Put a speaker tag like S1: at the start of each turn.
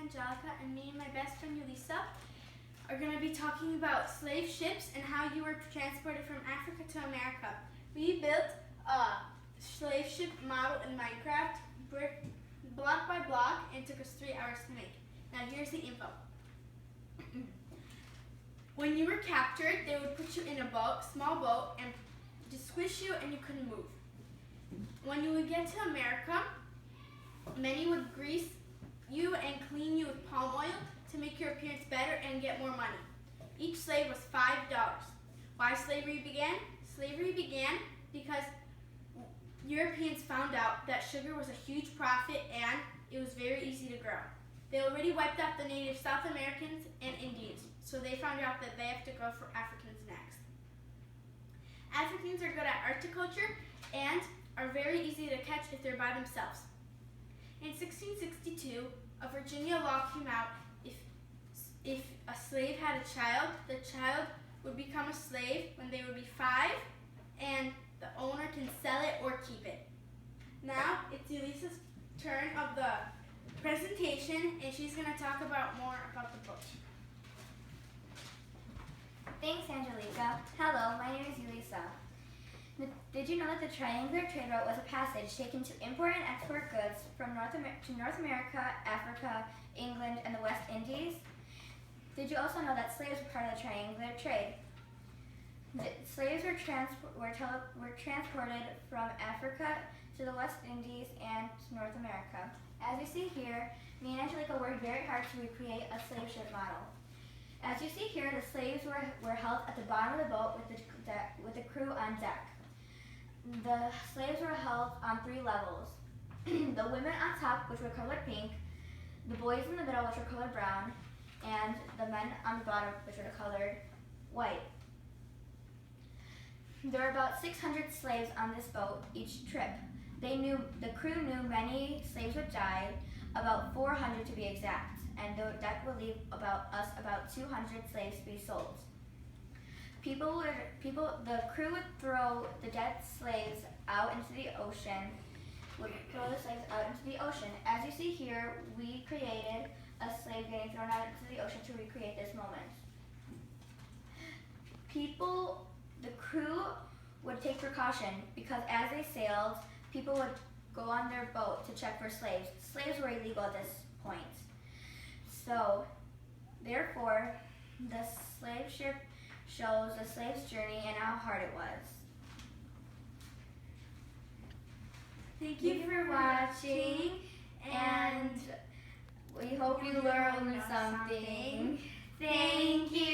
S1: Angelica, and me and my best friend Yulisa are going to be talking about slave ships and how you were transported from Africa to America. We built a slave ship model in Minecraft, block by block, and it took us 3 hours to make. Now here's the info. When you were captured, they would put you in a boat, small boat, and just squish you and you couldn't move. When you would get to America, many would grease you and clean you with palm oil to make your appearance better and get more money. Each slave was $5. Why slavery began? Slavery began because Europeans found out that sugar was a huge profit and it was very easy to grow. They already wiped out the native South Americans and Indians, so they found out that they have to go for Africans next. Africans are good at horticulture and are very easy to catch if they're by themselves. In 1662, a Virginia law came out. If a slave had a child, the child would become a slave when they would be 5, and the owner can sell it or keep it. Now it's Yulisa's turn of the presentation, and she's going to talk about more about the book.
S2: Thanks, Angelica. Hello, my name is Yulisa. Did you know that the triangular trade route was a passage taken to import and export goods from North America, Africa, England, and the West Indies? Did you also know that slaves were part of the triangular trade? Slaves were transported from Africa to the West Indies and to North America. As you see here, me and Angelica worked very hard to recreate a slave ship model. As you see here, the slaves were held at the bottom of the boat with the crew on deck. The slaves were held on 3 levels. The women on top, which were colored pink, the boys in the middle, which were colored brown, and the men on the bottom, which were colored white. There were about 600 slaves on this boat each trip. The crew knew many slaves would die, about 400 to be exact, and that would leave about 200 slaves to be sold. The crew would throw the dead slaves out into the ocean. As you see here, we created a slave getting thrown out into the ocean to recreate this moment. The crew would take precaution because as they sailed, people would go on their boat to check for slaves. Slaves were illegal at this point. So, therefore, the slave ship shows the slave's journey and how hard it was.
S1: Thank you for watching,
S2: and we hope you learned something. Thank you.